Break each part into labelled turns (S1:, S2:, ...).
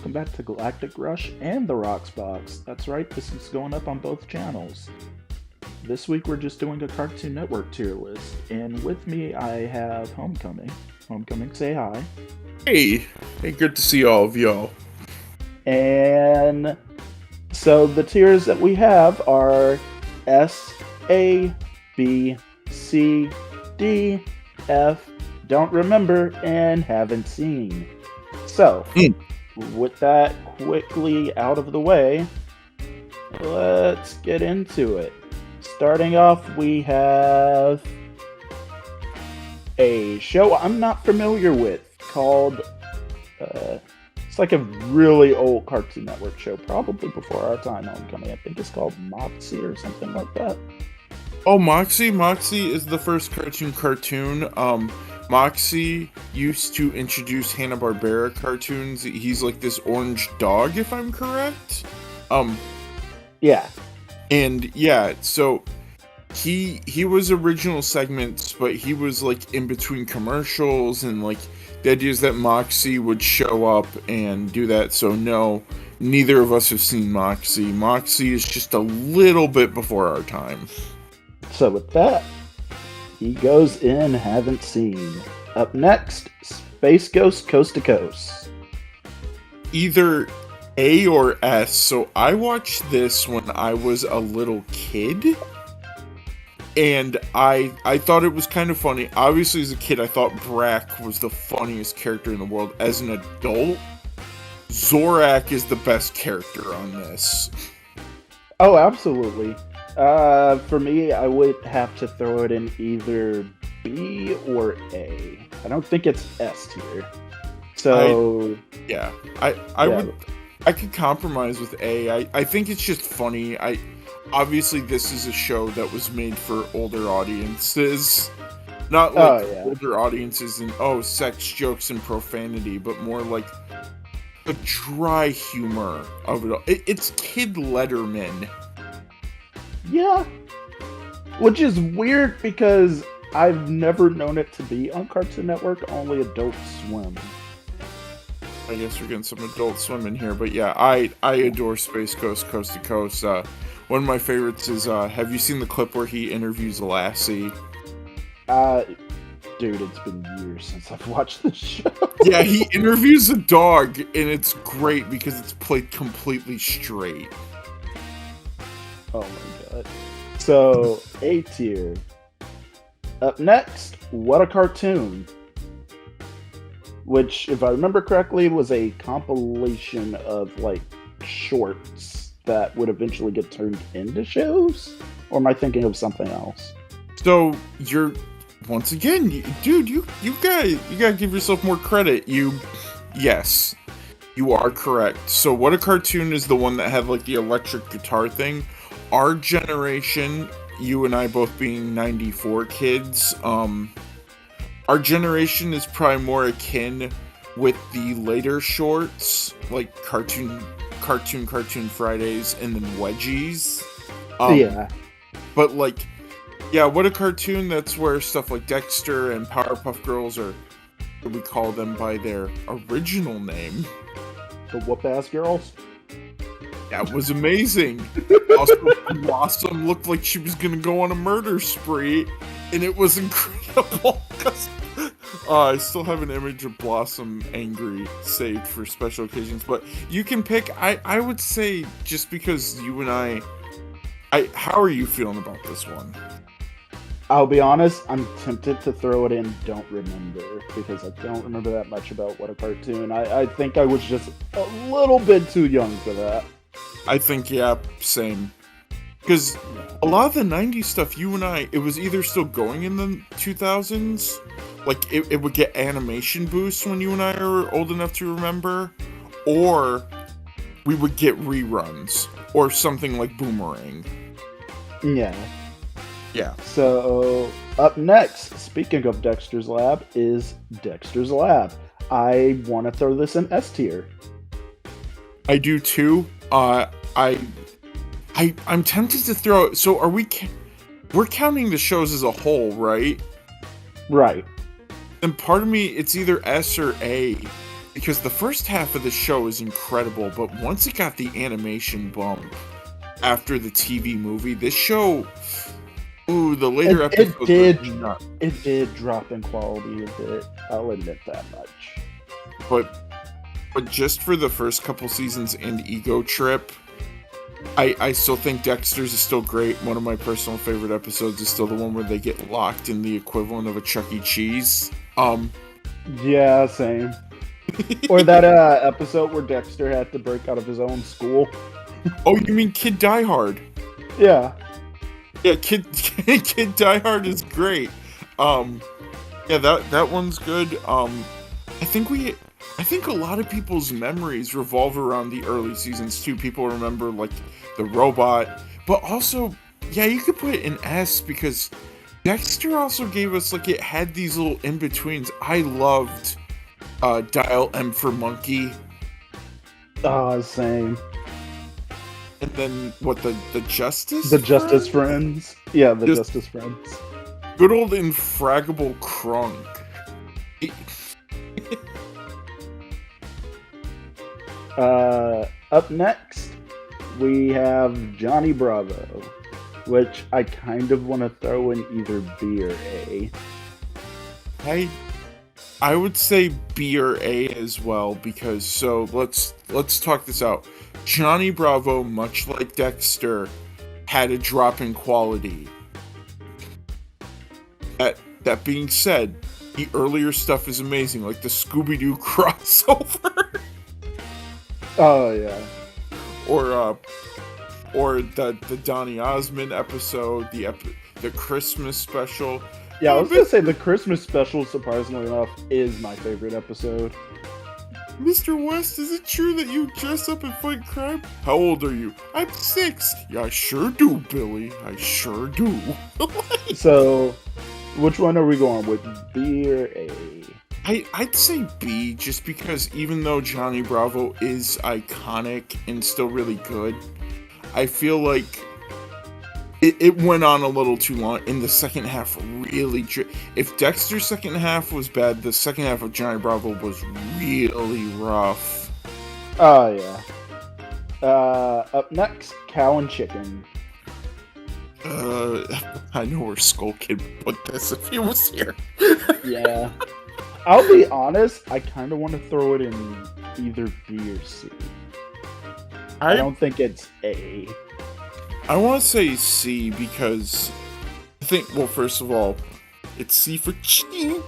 S1: welcome back to Galactic Rush and the RoxBox. That's right, this is going up on both channels. This week we're just doing a Cartoon Network tier list, and with me I have Homecoming. Homecoming, say hi.
S2: Hey, good to see all of y'all.
S1: And so the tiers that we have are S, A, B, C, D, F, don't remember, and haven't seen. So, with that quickly out of the way, let's get into it. Starting off, we have a show I'm not familiar with called, it's like a really old Cartoon Network show, probably before our time, Homecoming. I think it's called Moxie or something like that.
S2: Oh, Moxie? Moxie is the first cartoon. Moxie used to introduce Hanna-Barbera cartoons. He's like this orange dog, if I'm correct.
S1: Yeah.
S2: And yeah, so he was original segments, but he was like in between commercials, and like the idea is that Moxie would show up and do that. So no, neither of us have seen Moxie. Moxie is just a little bit before our time.
S1: So with that, he goes in, haven't seen. Up next, Space Ghost Coast to Coast.
S2: Either A or S. So I watched this when I was a little kid, and I thought it was kind of funny. Obviously, as a kid, I thought Brack was the funniest character in the world. As an adult, Zorak is the best character on this.
S1: Oh, absolutely. For me, I would have to throw it in either B or A. I don't think it's S tier. So
S2: I could compromise with A. I think it's just funny. Obviously this is a show that was made for older audiences. Not like older audiences and sex jokes and profanity, but more like the dry humor of it all. It's Kid Letterman.
S1: Yeah. Which is weird because I've never known it to be on Cartoon Network, only Adult Swim.
S2: I guess we're getting some Adult Swim in here, but yeah, I adore Space Ghost Coast to Coast. One of my favorites is, have you seen the clip where he interviews Lassie?
S1: Dude, it's been years since I've watched this show.
S2: Yeah, he interviews a dog, and it's great because it's played completely straight.
S1: Oh my god. So, A tier. Up next, What a Cartoon. Which, if I remember correctly, was a compilation of, like, shorts that would eventually get turned into shows? Or am I thinking of something else?
S2: So, you're... Once again, dude, you gotta give yourself more credit. Yes, you are correct. So, What a Cartoon is the one that had, like, the electric guitar thing. Our generation, you and I both being 94 kids, our generation is probably more akin with the later shorts, like Cartoon Fridays and then Wedgies.
S1: Yeah.
S2: But like, yeah, What a Cartoon, that's where stuff like Dexter and Powerpuff Girls are, we call them by their original name.
S1: The Whoop-Ass Girls?
S2: That was amazing. Also, Blossom looked like she was gonna go on a murder spree, and it was incredible. I still have an image of Blossom angry saved for special occasions, but you can pick. I would say, just because you and I how are you feeling about this one?
S1: I'll be honest, I'm tempted to throw it in Don't Remember, because I don't remember that much about What a Cartoon. I think I was just a little bit too young for that.
S2: I think, yeah, same. Because a lot of the 90s stuff, you and I, it was either still going in the 2000s, like it would get animation boosts when you and I are old enough to remember, or we would get reruns, or something like Boomerang.
S1: Yeah.
S2: Yeah.
S1: So, up next, speaking of Dexter's Lab, is Dexter's Lab. I want to throw this in S tier.
S2: I do too. I'm tempted to throw. So we're counting the shows as a whole, right?
S1: Right.
S2: And part of me, it's either S or A, because the first half of the show is incredible, but once it got the animation bump after the TV movie, this show, ooh, the later episodes
S1: it did drop in quality a bit. I'll admit that much.
S2: but just for the first couple seasons and Ego Trip, I still think Dexter's is still great. One of my personal favorite episodes is still the one where they get locked in the equivalent of a Chuck E. Cheese.
S1: Yeah, same. Or that episode where Dexter had to break out of his own school.
S2: Oh, you mean Kid Die Hard?
S1: Yeah.
S2: Yeah, Kid Die Hard is great. Yeah, that one's good. I think a lot of people's memories revolve around the early seasons too. People remember like the robot, but also, yeah, you could put it in S because Dexter also gave us like it had these little in betweens. I loved Dial M for Monkey.
S1: Same.
S2: And then what the Justice?
S1: The Justice Friends. Yeah, the Justice Friends.
S2: Good old Infraggable Crunk.
S1: Up next, we have Johnny Bravo, which I kind of want to throw in either B or A.
S2: I would say B or A as well, because so let's talk this out. Johnny Bravo, much like Dexter, had a drop in quality. That being said, the earlier stuff is amazing, like the Scooby-Doo crossover.
S1: Oh yeah.
S2: Or the Donny Osmond episode, the Christmas special.
S1: Yeah, I was gonna say the Christmas special, surprisingly enough, is my favorite episode.
S2: Mr. West, is it true that you dress up and fight crime? How old are you? I'm 6. Yeah, I sure do, Billy. I sure do.
S1: So, which one are we going with, B or A?
S2: I'd say B, just because even though Johnny Bravo is iconic and still really good, I feel like it went on a little too long, and the second half really... If Dexter's second half was bad, the second half of Johnny Bravo was really rough.
S1: Oh, yeah. Up next, Cow and Chicken.
S2: I know where Skull Kid put this if he was here.
S1: Yeah. I'll be honest, I kind of want to throw it in either B or C. I don't think it's A.
S2: I want to say C because I think, well, first of all, it's C for chicken.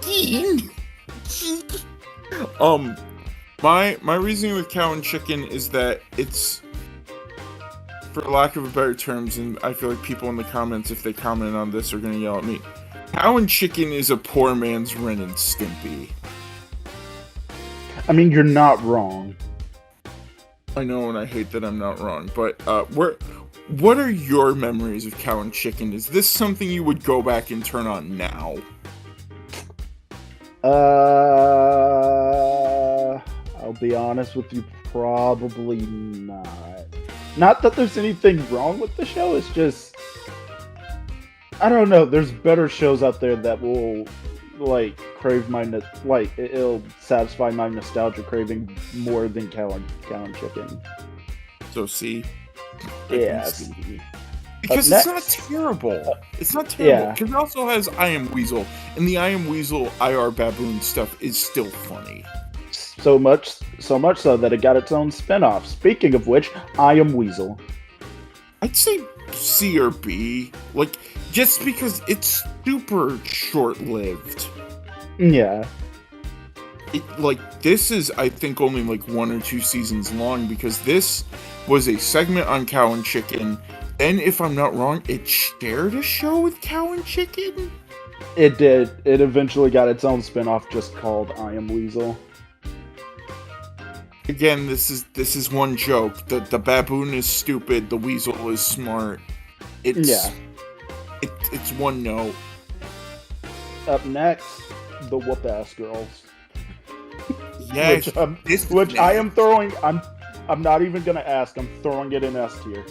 S2: My reasoning with Cow and Chicken is that it's, for lack of a better terms, and I feel like people in the comments, if they comment on this, are gonna yell at me. Cow and Chicken is a poor man's Ren and Stimpy.
S1: I mean, you're not wrong.
S2: I know, and I hate that I'm not wrong, but what are your memories of Cow and Chicken? Is this something you would go back and turn on now?
S1: I'll be honest with you, probably not. Not that there's anything wrong with the show, it's just... I don't know, there's better shows out there that will, like, crave my... it'll satisfy my nostalgia craving more than Cow and Chicken.
S2: So C?
S1: Yeah,
S2: C. Because it's not terrible. It's not terrible. Because it also has I Am Weasel. And the I Am Weasel IR Baboon stuff is still funny.
S1: So much so that it got its own spinoff. Speaking of which, I Am Weasel.
S2: I'd say C or B. Like, just because it's super short-lived.
S1: Yeah.
S2: This is, I think, only like 1 or 2 seasons long, because this was a segment on Cow and Chicken. Then, if I'm not wrong, it shared a show with Cow and Chicken?
S1: It did. It eventually got its own spinoff just called I Am Weasel.
S2: Again, this is one joke. The baboon is stupid, the weasel is smart. It's one note.
S1: Up next, the Whoop-Ass Girls.
S2: Yes,
S1: which I am throwing. I'm not even gonna ask. I'm throwing it in S tier.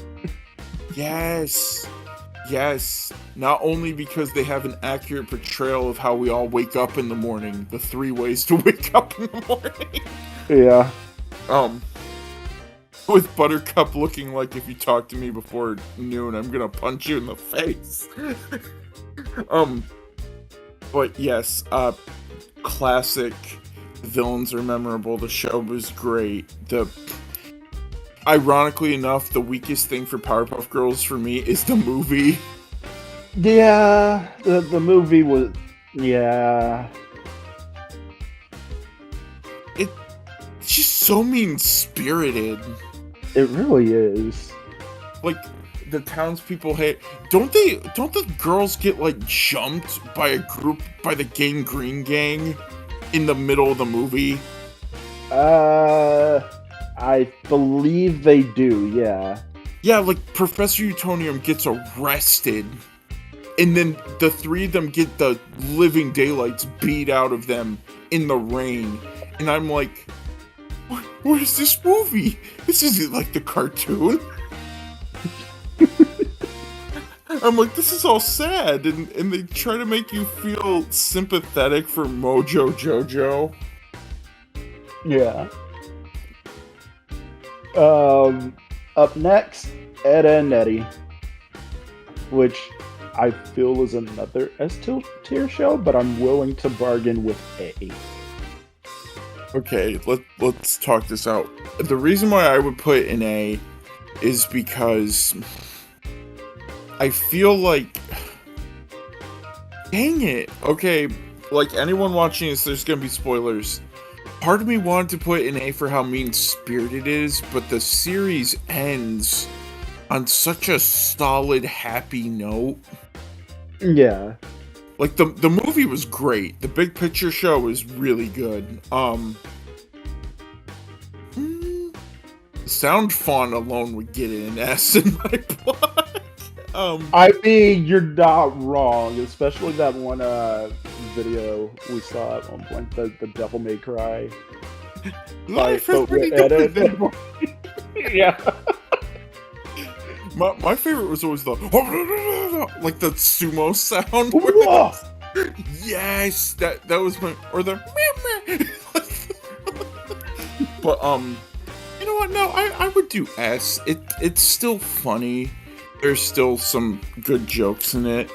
S2: Yes. not only because they have an accurate portrayal of how we all wake up in the morning, the 3 ways to wake up in the morning.
S1: Yeah.
S2: With Buttercup looking like, if you talk to me before noon, I'm gonna punch you in the face. But yes, classic. Villains are memorable. The show was great. Ironically enough, the weakest thing for Powerpuff Girls for me is the movie.
S1: Yeah, the movie was... Yeah.
S2: It's just so mean-spirited.
S1: It really is.
S2: Like, the townspeople hate... Don't the girls get, like, jumped by the Gang Green Gang in the middle of the movie?
S1: I believe they do, yeah.
S2: Yeah, like, Professor Utonium gets arrested, and then the 3 of them get the living daylights beat out of them in the rain. And I'm like, what is this movie? This isn't like the cartoon. I'm like, this is all sad, and they try to make you feel sympathetic for Mojo Jojo.
S1: Yeah. Up next, Ed and Eddie, which I feel is another S-tier show, but I'm willing to bargain with A.
S2: Okay, let's talk this out. The reason why I would put an A is because I feel like, dang it. Okay, like anyone watching this, there's gonna be spoilers. Part of me wanted to put an A for how mean-spirited it is, but the series ends on such a solid, happy note.
S1: Yeah.
S2: Like, the movie was great. The big picture show was really good. Sound font alone would get an S in my book.
S1: I mean, you're not wrong, especially that one video we saw at one point, the Devil May Cry.
S2: Life is pretty good.
S1: Yeah.
S2: My favorite was always the like the sumo sound. Yes, that was my, or the but you know what? No, I would do S. It's still funny. There's still some good jokes in it.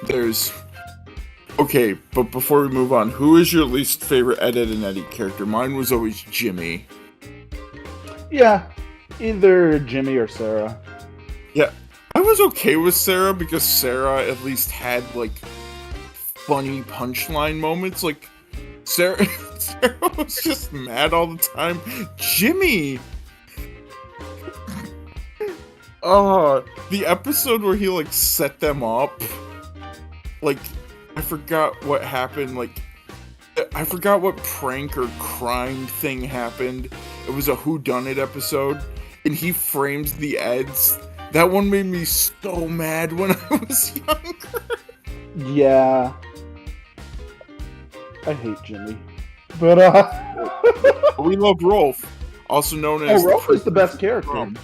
S2: Okay, but before we move on, who is your least favorite Ed, Edd n Eddy character? Mine was always Jimmy.
S1: Yeah, either Jimmy or Sarah.
S2: Yeah, I was okay with Sarah because Sarah at least had, like, funny punchline moments. Like, Sarah was just mad all the time. Jimmy! The episode where he, like, set them up. Like, I forgot what happened. Like, I forgot what prank or crime thing happened. It was a whodunit episode, and he frames the Eds. That one made me so mad when I was younger.
S1: Yeah. I hate Jimmy. But,
S2: we love Rolf, also known as...
S1: Oh, Rolf is the best character.
S2: Crumb.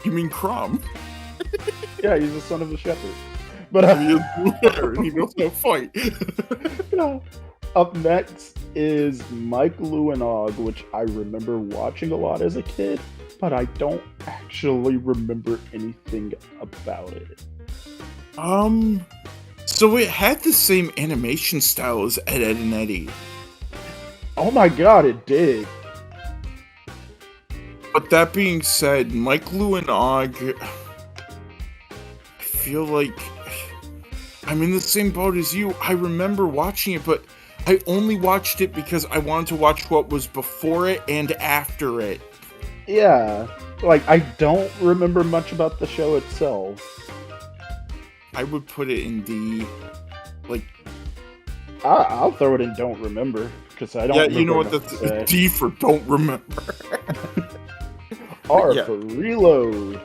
S2: You mean Crumb?
S1: Yeah, he's the son of a shepherd. But
S2: he is blue and he knows how to fight.
S1: Yeah. Up next is Mike Lewinog, which I remember watching a lot as a kid, but I don't actually remember anything about it.
S2: So it had the same animation style as Ed, Edd n Eddy.
S1: Oh my god, it did.
S2: But that being said, Mike Lewinog, I feel like I'm in the same boat as you. I remember watching it, but I only watched it because I wanted to watch what was before it and after it.
S1: Yeah, like, I don't remember much about the show itself.
S2: I would put it in D. Like,
S1: I'll throw it in don't remember, because I don't remember.
S2: Yeah, you know what, that's D for don't remember.
S1: R for reload.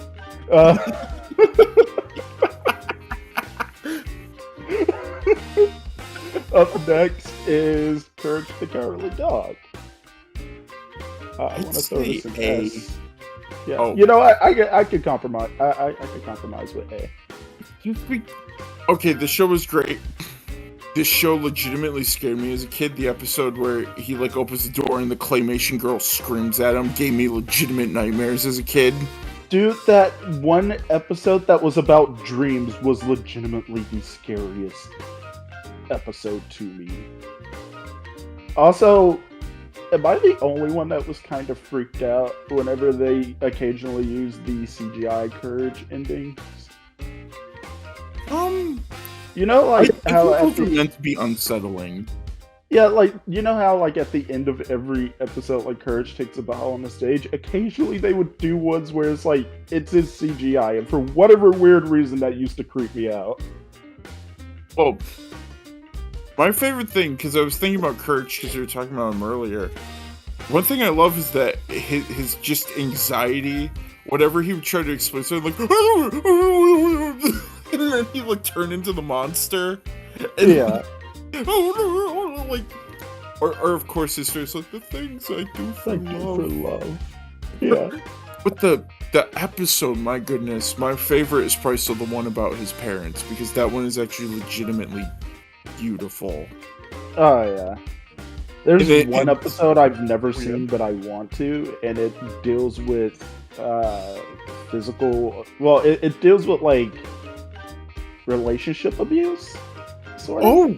S1: Up next is Courage the Cowardly Dog. I want to throw this in S. Yeah, you know, I could compromise. I could compromise with A.
S2: Okay, the show was great. This show legitimately scared me as a kid. The episode where he like opens the door and the claymation girl screams at him gave me legitimate nightmares as a kid.
S1: Dude, that one episode that was about dreams was legitimately the scariest episode to me. Also, am I the only one that was kind of freaked out whenever they occasionally use the CGI Courage endings? You know, like
S2: I
S1: how
S2: think those are meant to be unsettling.
S1: yeah, like you know how like at the end of every episode, like Courage takes a bow on the stage. Occasionally, they would do ones where it's like it's his CGI, and for whatever weird reason, that used to creep me out.
S2: Well, my favorite thing, because I was thinking about Courage because we were talking about him earlier. One thing I love is that his just anxiety, whatever he would try to explain, so like, and then he would turn into the monster. And
S1: Yeah.
S2: like, or of course his face like the things I do for
S1: Thank you
S2: love.
S1: for love. Yeah.
S2: But the episode, my goodness, my favorite is probably still the one about his parents because that one is actually legitimately beautiful.
S1: Oh yeah. There's one
S2: and-
S1: episode I've never
S2: Yeah.
S1: seen, but I want to, and it deals with physical. Well, it deals with like relationship abuse, sort of.
S2: Oh,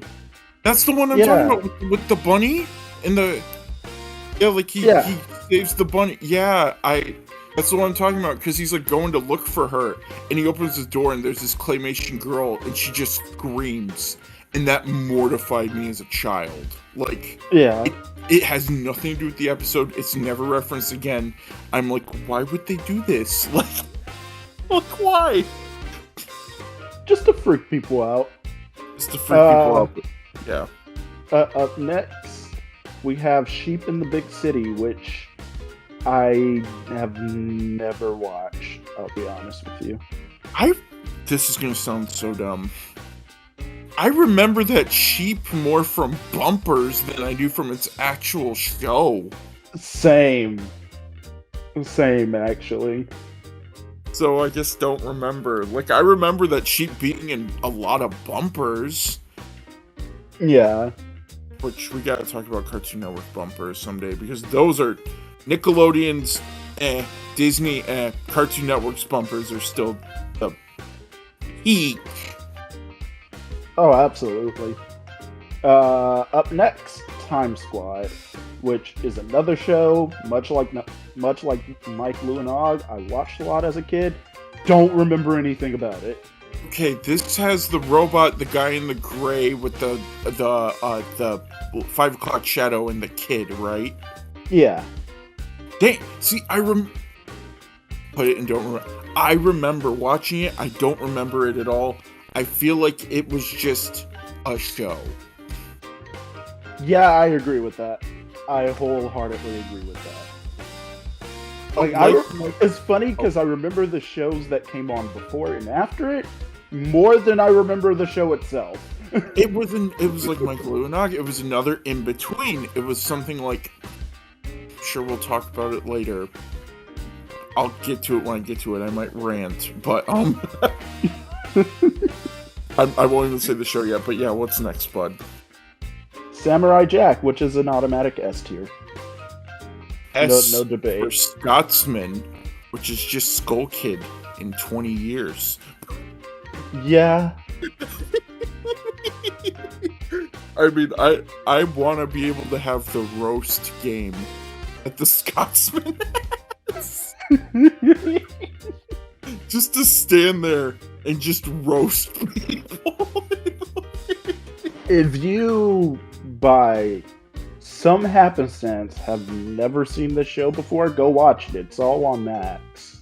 S2: that's the one I'm
S1: Yeah.
S2: talking about with the bunny and the like he saves the bunny. Yeah, that's the one I'm talking about because he's like going to look for her and he opens the door and there's this claymation girl and she just screams and that mortified me as a child. Like
S1: Yeah.
S2: it has nothing to do with the episode. It's never referenced again. I'm like, why would they do this? Like why?
S1: Just to freak people out.
S2: Just to freak people out. Yeah.
S1: Up next, we have Sheep in the Big City, which I have never watched, I'll be honest with you.
S2: This is gonna sound so dumb. I remember that sheep more from bumpers than I do from its actual show.
S1: Same, actually.
S2: So I just don't remember. Like, I remember that sheep being in a lot of bumpers.
S1: Yeah.
S2: Which we gotta talk about Cartoon Network bumpers someday, because those are Nickelodeon's Disney Cartoon Network's bumpers are still the peak.
S1: Oh, absolutely. Up next, Time Squad, which is another show, much like Mike, Lou, and Og. I watched a lot as a kid. Don't remember anything about it.
S2: Okay, this has the robot, the guy in the gray with the 5 o'clock shadow and the kid, right?
S1: Yeah.
S2: Dang, see, put it and don't remember. I remember watching it. I don't remember it at all. I feel like it was just a show.
S1: Yeah, I agree with that. I wholeheartedly agree with that. It's funny because I remember the shows that came on before and after it more than I remember the show itself.
S2: It was like Michael Lou and Og. It was another in between. It was something like, sure, we'll talk about it later. I'll get to it when I get to it. I might rant, but I won't even say the show yet. But yeah, what's next, bud?
S1: Samurai Jack, which is an automatic S tier. No debate.
S2: For Scotsman, which is just Skull Kid in 20 years.
S1: Yeah.
S2: I mean, I want to be able to have the roast game at the Scotsman. Just to stand there and just roast people.
S1: If you, by some happenstance, have never seen this show before, go watch it. It's all on Max.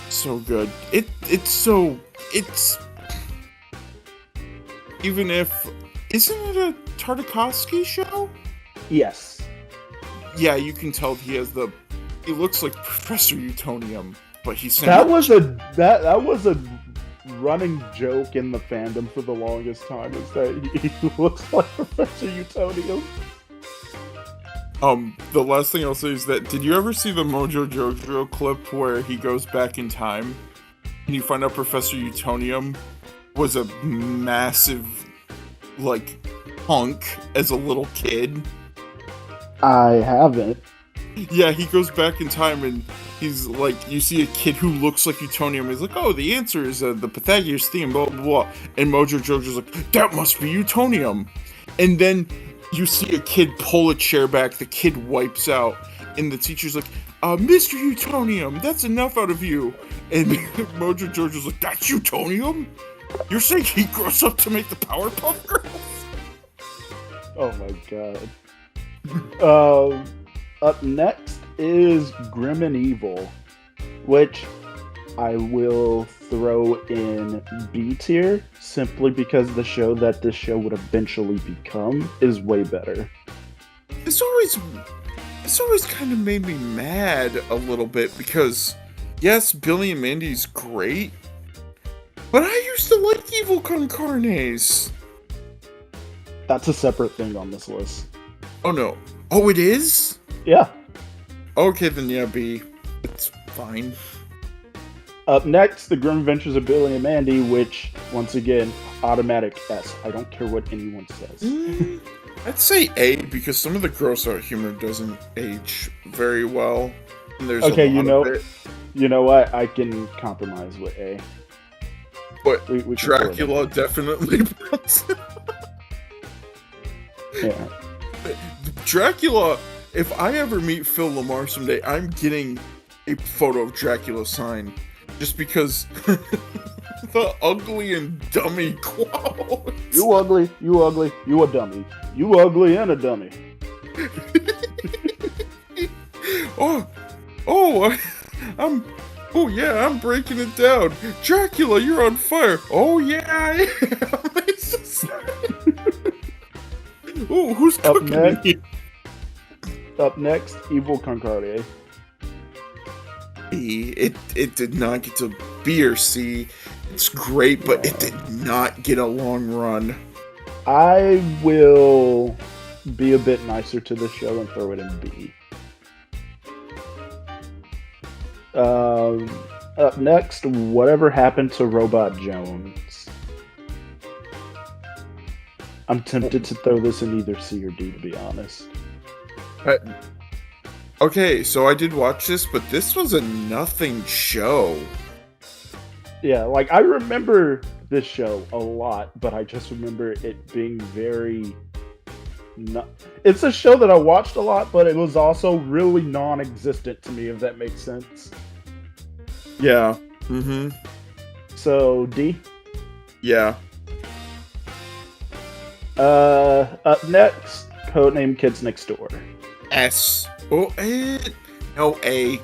S2: So good. It's even if, isn't it a Tartakovsky show?
S1: Yes.
S2: Yeah, you can tell he looks like Professor Utonium, but he's
S1: that was a running joke in the fandom for the longest time, is that he looks like Professor Utonium.
S2: The last thing I'll say is that, did you ever see the Mojo Jojo clip where he goes back in time and you find out Professor Utonium was a massive, like, punk as a little kid.
S1: I haven't.
S2: Yeah, he goes back in time and he's like, you see a kid who looks like Utonium. He's like, oh, the answer is the Pythagoras theorem, blah, blah, blah. And Mojo Jojo's like, that must be Utonium. And then you see a kid pull a chair back, the kid wipes out, and the teacher's like, Mr. Utonium, that's enough out of you. And Mojo Jojo's like, that's Utonium? You're saying he grows up to make the Powerpuff Girls?
S1: Oh my god. Up next is Grim and Evil, which I will throw in B tier simply because the show that this show would eventually become is way better.
S2: It's always kind of made me mad a little bit because, yes, Billy and Mandy's great, but I used to like Evil Con Carnes.
S1: That's a separate thing on this list.
S2: Oh no. Oh, it is?
S1: Yeah.
S2: Okay, then yeah, B. It's fine.
S1: Up next, The Grim Adventures of Billy and Mandy, which, once again, automatic S. I don't care what anyone says.
S2: I'd say A, because some of the gross out humor doesn't age very well. And there's
S1: okay,
S2: a lot of it.
S1: You know what? I can compromise with A.
S2: But
S1: we
S2: Dracula definitely.
S1: Yeah.
S2: Dracula, if I ever meet Phil Lamar someday, I'm getting a photo of Dracula signed. Just because the ugly and dummy quote.
S1: You ugly, you a dummy. You ugly and a dummy.
S2: Oh yeah, I'm breaking it down. Dracula, you're on fire. Oh yeah, I am. Oh, who's cooking me?
S1: Up next, Evil Concardier.
S2: B. It did not get to B or C. It's great, but it did not get a long run.
S1: I will be a bit nicer to the show and throw it in B. Up next, Whatever Happened to Robot Jones. I'm tempted to throw this in either C or D, to be honest.
S2: Okay, so I did watch this, but this was a nothing show.
S1: Yeah, like, I remember this show a lot, but I just remember it being very... It's a show that I watched a lot, but it was also really non-existent to me, if that makes sense.
S2: Yeah. Mm-hmm.
S1: So, D?
S2: Yeah.
S1: Up next, Codename Kids Next Door.
S2: S. Oh, no, A.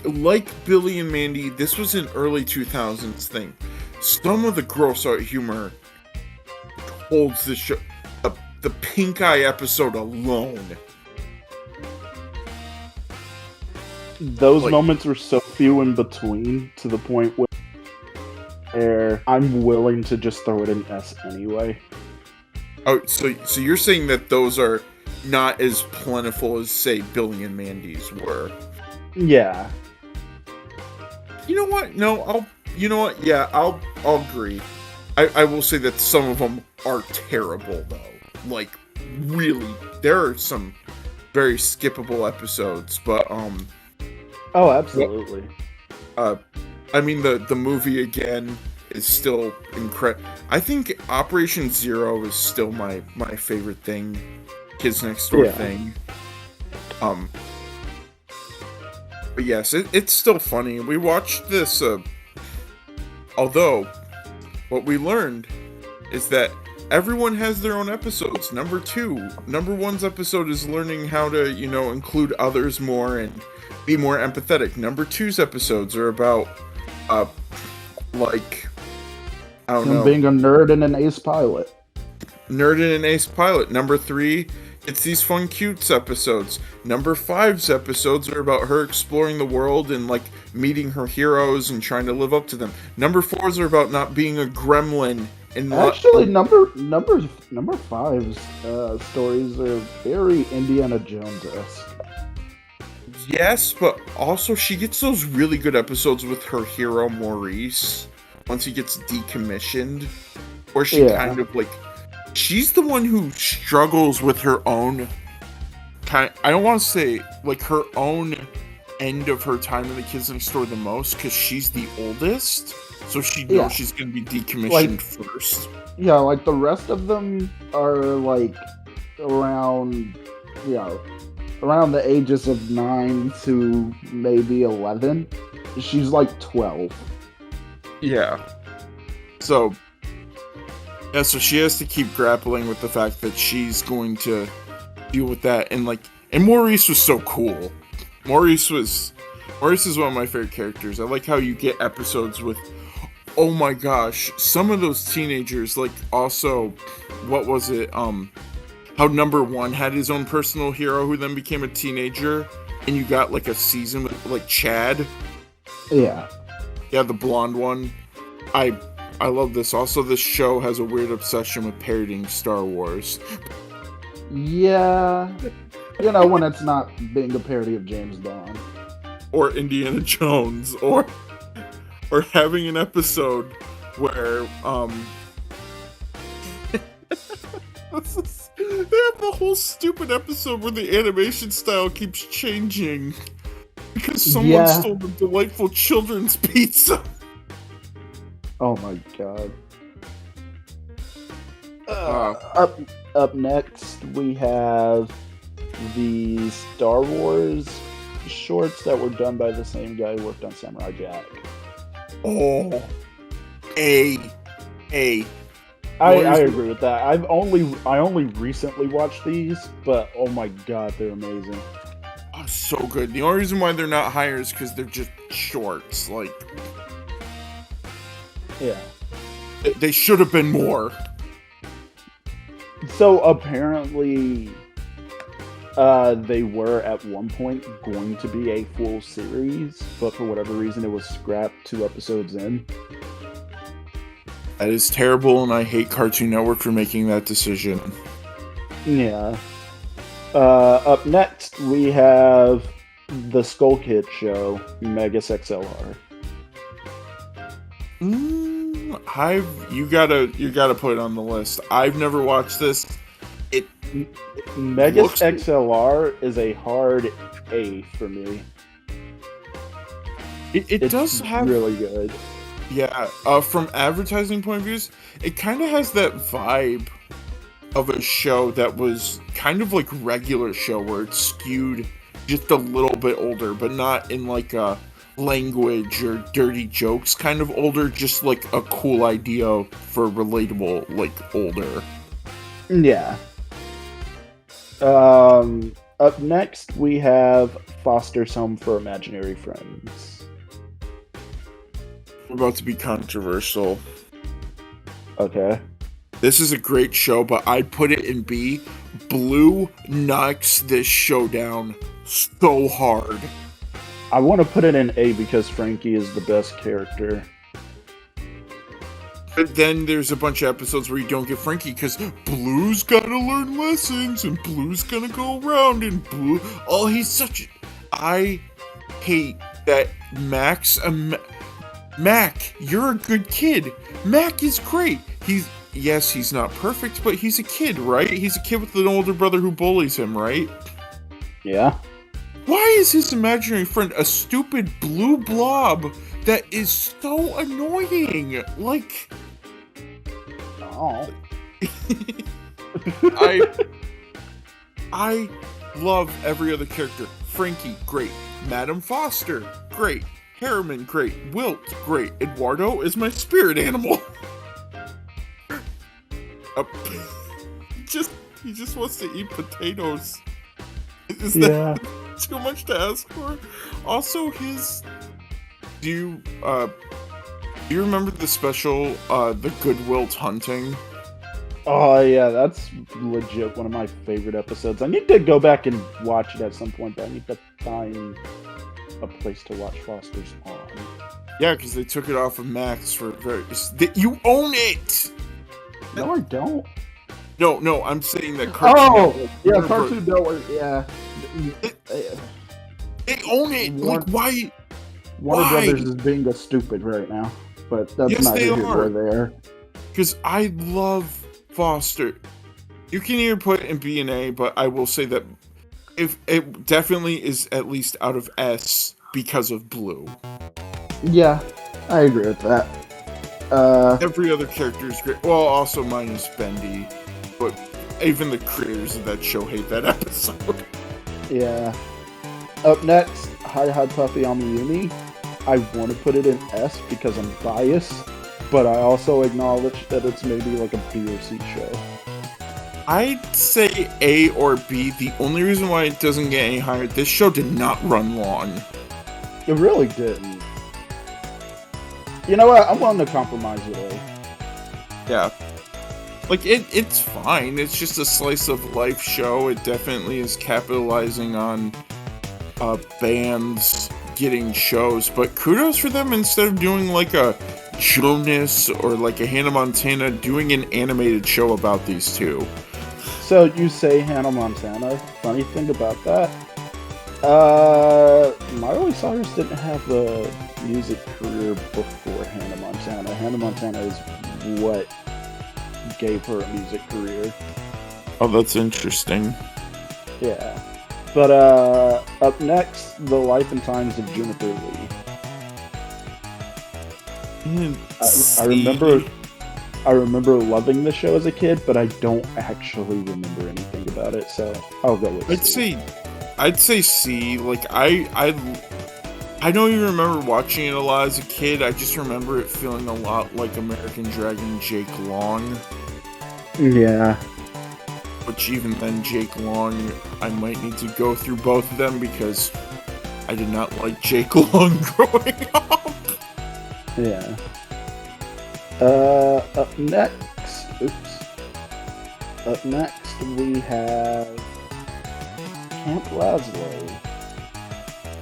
S2: Like Billy and Mandy, this was an early 2000s thing. Some of the gross out humor holds the show. The Pink Eye episode alone.
S1: Those moments were so few in between to the point where I'm willing to just throw it in S anyway.
S2: Oh, so you're saying that those are not as plentiful as, say, Billy and Mandy's were?
S1: Yeah.
S2: You know what? No, Yeah, I'll agree. I will say that some of them are terrible, though. Like, really, there are some very skippable episodes, but
S1: Oh, absolutely.
S2: I mean, the movie again is still incredible. I think Operation Zero is still my favorite thing. Kids Next Door thing. But yes, it's still funny. We watched this, although, what we learned is that everyone has their own episodes. Number one's episode is learning how to, include others more and be more empathetic. Number two's episodes are about, like, I don't know.
S1: Being a nerd and an ace pilot.
S2: Number 3, it's these fun cutes episodes. Number 5's episodes are about her exploring the world and, like, meeting her heroes and trying to live up to them. Number 4's are about not being a gremlin. And
S1: actually, number 5's stories are very Indiana Jones-esque.
S2: Yes, but also she gets those really good episodes with her hero Maurice, once he gets decommissioned, or she
S1: Yeah.
S2: kind of like, she's the one who struggles with her own I don't want to say like her own end of her time in the kids next door the most, because she's the oldest, so she knows she's gonna be decommissioned first.
S1: Yeah, like the rest of them are like around, around the ages of 9 to maybe 11. She's like 12.
S2: Yeah. So she has to keep grappling with the fact that she's going to deal with that, and Maurice was so cool. Maurice is one of my favorite characters. I like how you get episodes with, oh my gosh, some of those teenagers, like, also, what was it, how number 1 had his own personal hero who then became a teenager, and you got like a season with like Chad.
S1: Yeah,
S2: the blonde one. I love this. Also, this show has a weird obsession with parodying Star Wars.
S1: Yeah, when it's not being a parody of James Bond.
S2: Or Indiana Jones, or having an episode where, they have the whole stupid episode where the animation style keeps changing because someone stole the delightful children's pizza.
S1: Oh my god. Up next, we have the Star Wars shorts that were done by the same guy who worked on Samurai Jack.
S2: Oh,
S1: I agree with that. I only recently watched these, but oh my god, they're amazing.
S2: Oh, so good. The only reason why they're not higher is because they're just shorts. Like,
S1: yeah,
S2: they should have been more.
S1: So apparently, they were at one point going to be a full series, but for whatever reason, it was scrapped 2 episodes in.
S2: That is terrible, and I hate Cartoon Network for making that decision.
S1: Yeah. Up next, we have the Skull Kid show, Megas XLR.
S2: You gotta put it on the list. I've never watched this.
S1: Megas XLR is a hard A for me.
S2: It does have
S1: really good.
S2: Yeah, from advertising point of views, it kind of has that vibe of a show that was kind of like regular show where it's skewed just a little bit older, but not in like a language or dirty jokes kind of older, just like a cool idea for relatable, like, older.
S1: Yeah. Up next, we have Foster's Home for Imaginary Friends.
S2: We're about to be controversial.
S1: Okay.
S2: This is a great show, but I'd put it in B. Blue knocks this show down so hard.
S1: I want to put it in A because Frankie is the best character.
S2: But then there's a bunch of episodes where you don't get Frankie because Blue's gotta learn lessons and Blue's gonna go around and Blue... Oh, he's such... I hate that Mac, you're a good kid. Mac is great. He's not perfect, but he's a kid, right? He's a kid with an older brother who bullies him, right?
S1: Yeah.
S2: Why is his imaginary friend a stupid blue blob that is so annoying? Like...
S1: Oh.
S2: I love every other character. Frankie, great. Madam Foster, great. Harriman, great. Wilt, great. Eduardo is my spirit animal. He just wants to eat potatoes. Is that too much to ask for? Also, do you remember the special, the Good Wilt Hunting?
S1: Oh yeah, that's legit one of my favorite episodes. I need to go back and watch it at some point, but I need to find a place to watch Foster's on.
S2: Yeah, because they took it off of Max for you own it!
S1: No, I don't.
S2: No, I'm saying that Cartoon
S1: Network. Cartoon Network, yeah.
S2: They own it! Like, why?
S1: Warner Brothers is being a stupid right now. but that's
S2: Yes, they
S1: neither here nor
S2: are.
S1: there.
S2: Because I love Foster. You can either put in B and A, but I will say that if it definitely is at least out of S because of Blue.
S1: Yeah, I agree with that.
S2: Every other character is great. Well, also minus Bendy, but even the creators of that show hate that episode.
S1: Yeah. Up next, Hi Hi Puffy Amiyumi. I want to put it in S because I'm biased, but I also acknowledge that it's maybe like a B or C show.
S2: I'd say A or B. The only reason why it doesn't get any higher, this show did not run long.
S1: It really didn't. You know what? I'm willing to compromise with A.
S2: Yeah. Like, it's fine. It's just a slice of life show. It definitely is capitalizing on bands getting shows, but kudos for them instead of doing like a Jonas or like a Hannah Montana, doing an animated show about these two.
S1: So you say Hannah Montana. Funny thing about that, Miley Cyrus didn't have a music career before Hannah Montana. Hannah Montana is what gave her a music career.
S2: Oh, that's interesting.
S1: Yeah. But up next, The Life and Times of Juniper Lee. I remember loving the show as a kid, but I don't actually remember anything about it, so I'll go with C.
S2: I'd say C. Like I don't even remember watching it a lot as a kid. I just remember it feeling a lot like American Dragon Jake Long.
S1: Yeah.
S2: Which even then, Jake Long, I might need to go through both of them because I did not like Jake Long growing up.
S1: Yeah. Up next, we have Camp Lazlo.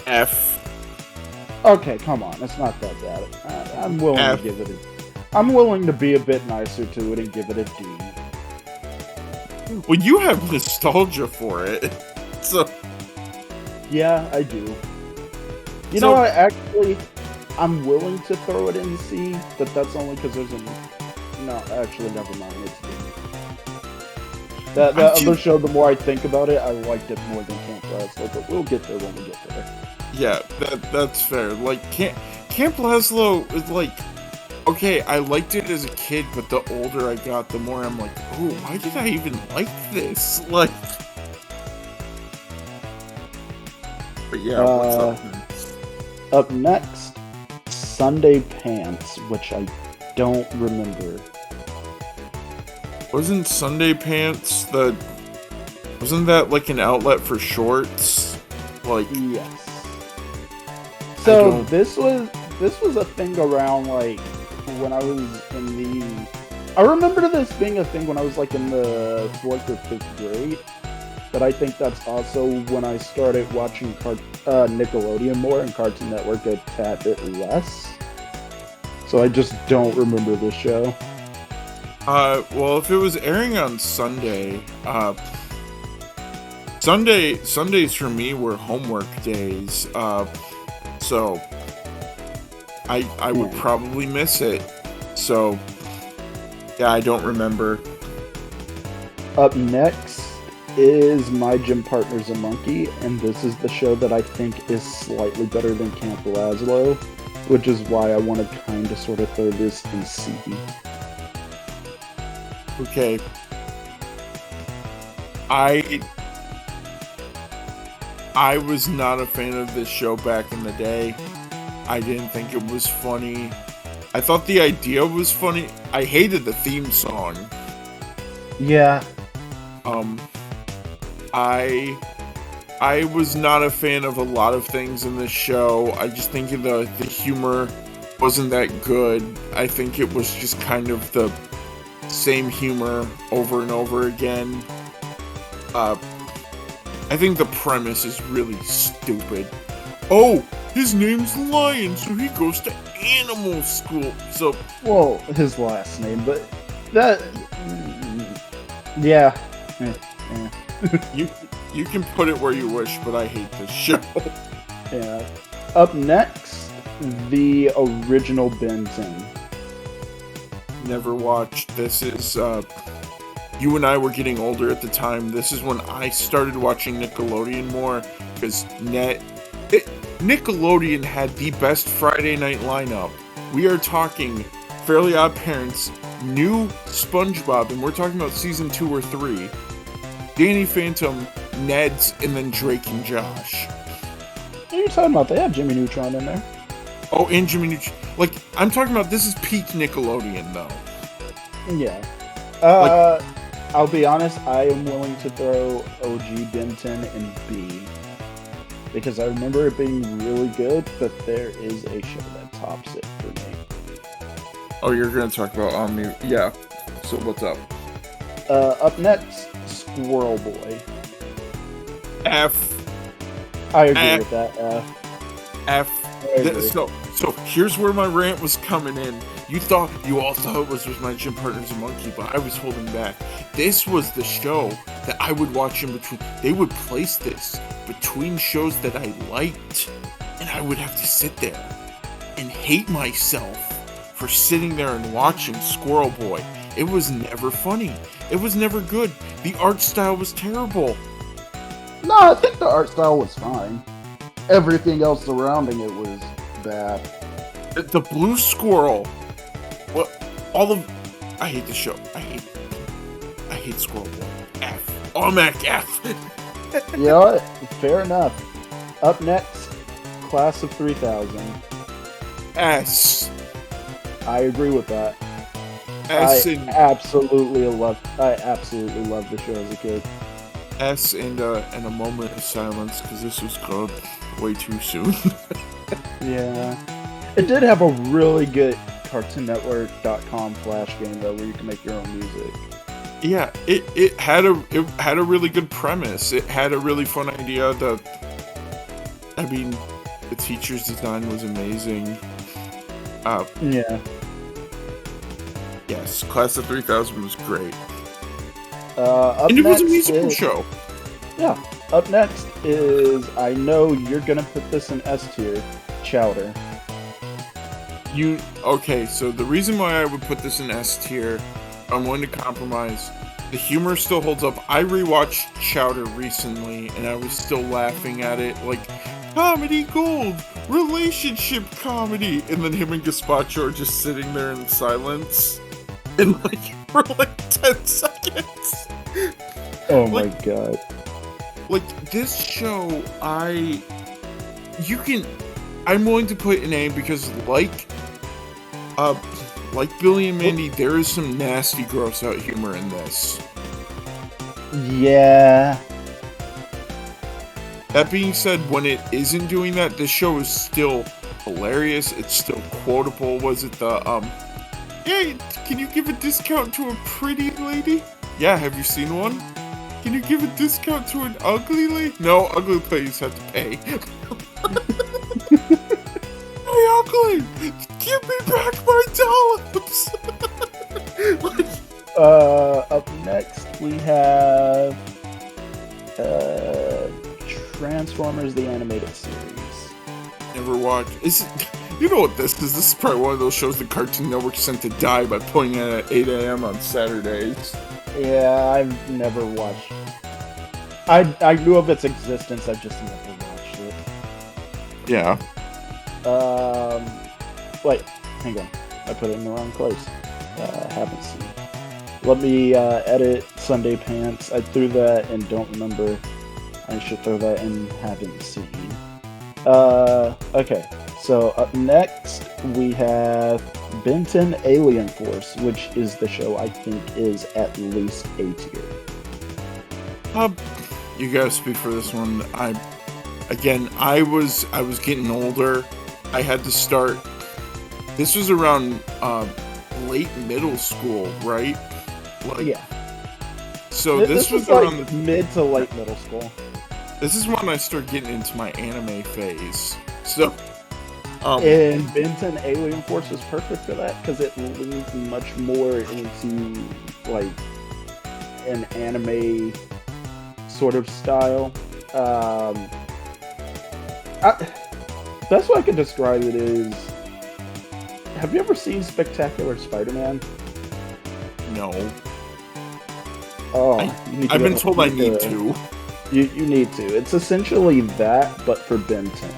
S2: F.
S1: Okay, come on, it's not that bad. I'm willing
S2: F.
S1: to give it I'm willing to be a bit nicer to it and give it a D.
S2: Well, you have nostalgia for it, so...
S1: Yeah, I do. You know what, actually, I'm willing to throw it in C, but that's only because there's a... No, actually, never mind, it's D. That other show, the more I think about it, I liked it more than Camp Lazlo, but we'll get there when we get there.
S2: Yeah, that's fair. Like, Camp Lazlo is like... Okay, I liked it as a kid, but the older I got, the more I'm like, oh, why did I even like this? Like... But yeah, what's up next?
S1: Up next, Sunday Pants, which I don't remember.
S2: Wasn't Sunday Pants wasn't that like an outlet for shorts? Like...
S1: Yes. So this was a thing around like when I was in the... I remember this being a thing when I was like in the 4th or 5th grade, but I think that's also when I started watching Nickelodeon more and Cartoon Network a tad bit less. So I just don't remember this show.
S2: Well, if it was airing on Sunday, Sundays for me were homework days, so I would probably miss it. So, yeah, I don't remember.
S1: Up next is My Gym Partner's a Monkey, and this is the show that I think is slightly better than Camp Lazlo, which is why I want to kind of sort of throw this in C.
S2: Okay. I was not a fan of this show back in the day. I didn't think it was funny. I thought the idea was funny. I hated the theme song.
S1: Yeah.
S2: I was not a fan of a lot of things in this show. I just think the humor wasn't that good. I think it was just kind of the same humor over and over again. I think the premise is really stupid. Oh, his name's Lion, so he goes to animal school. So,
S1: well, his last name, but that, yeah.
S2: You can put it where you wish, but I hate this show.
S1: Yeah. Up next, the original Ben 10.
S2: never watched. This is you and I were getting older at the time. This is when I started watching Nickelodeon more because Nickelodeon had the best Friday night lineup. We are talking Fairly Odd Parents, new SpongeBob, and we're talking about season 2 or 3. Danny Phantom, Ned's, and then Drake and Josh.
S1: What are you talking about? They have Jimmy Neutron in there.
S2: Oh, and Jimmy Neutron. Like, I'm talking about this is peak Nickelodeon, though.
S1: Yeah. I'll be honest, I am willing to throw OG Benton in B. Because I remember it being really good, but there is a show that tops it for me.
S2: Oh, you're gonna talk about Omni. Yeah. So what's up?
S1: Up next, Squirrel Boy.
S2: F.
S1: I agree with that, F.
S2: So here's where my rant was coming in. You all thought it was with my gym partner's a monkey, but I was holding back. This was the show that I would watch in between. They would place this between shows that I liked, and I would have to sit there and hate myself for sitting there and watching Squirrel Boy. It was never funny. It was never good. The art style was terrible.
S1: No, I think the art style was fine. Everything else surrounding it was bad.
S2: The blue squirrel. What? I hate the show. I hate Squirrel Boy. F. Automatic F.
S1: Yeah, fair enough. Up next, Class of 3000.
S2: S.
S1: I agree with that.
S2: S
S1: I absolutely loved the show as a kid.
S2: S and a moment of silence because this was called way too soon.
S1: Yeah. It did have a really good CartoonNetwork.com flash game though, where you can make your own music.
S2: Yeah, it had a really good premise. It had a really fun idea. The teacher's design was amazing.
S1: Yeah.
S2: Yes, Class of 3000 was great.
S1: And
S2: it was a musical show.
S1: Yeah. Up next is, I know you're gonna put this in S tier, Chowder.
S2: Okay, so the reason why I would put this in S tier, I'm willing to compromise. The humor still holds up. I rewatched Chowder recently, and I was still laughing at it, like, comedy gold, relationship comedy, and then him and Gazpacho are just sitting there in silence, and for 10 seconds.
S1: Oh my god.
S2: Like, this show, I'm willing to put an A because, like Billy and Mandy, there is some nasty, gross out humor in this.
S1: Yeah.
S2: That being said, when it isn't doing that, this show is still hilarious. It's still quotable. Was it hey, can you give a discount to a pretty lady? Yeah, have you seen one? Can you give a discount to an ugly lady? No, ugly ladies have to pay. Hey, ugly! Give me back my dollops!
S1: Up next we have Transformers the Animated Series.
S2: Never watched. You know what this is? This is probably one of those shows the Cartoon Network sent to die by putting it at 8 a.m. on Saturdays.
S1: Yeah, I've never watched. I knew of its existence, I just never watched it.
S2: Yeah.
S1: Wait, hang on. I put it in the wrong place. Haven't seen. Let me edit Sunday Pants. I threw that and don't remember. I should throw that in haven't seen. Okay. So up next we have Benton Alien Force, which is the show I think is at least A tier.
S2: You gotta speak for this one. I was getting older. I had to start. This was around late middle school, right?
S1: Yeah.
S2: So this was
S1: around like mid to late middle school.
S2: This is when I started getting into my anime phase. So.
S1: And Benton Alien Force is perfect for that because it leans much more into like an anime sort of style. Best way I could describe it is, have you ever seen Spectacular Spider-Man?
S2: No.
S1: Oh,
S2: I've been told I need to.
S1: You need to. It's essentially that, but for Ben 10.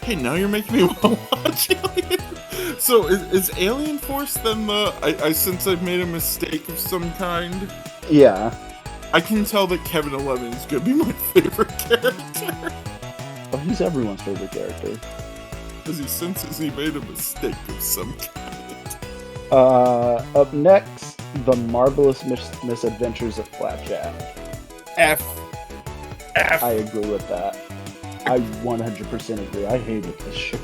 S2: Hey, now you're making me want to watch Alien. So, is Alien Force then the... I sense I've made a mistake of some kind?
S1: Yeah.
S2: I can tell that Kevin 11 is going to be my favorite character.
S1: Oh, he's everyone's favorite character.
S2: Because he senses he made a mistake of some kind.
S1: Up next, The Marvelous Misadventures of Flapjack.
S2: F.
S1: I agree with that. I 100% agree. I hated this show.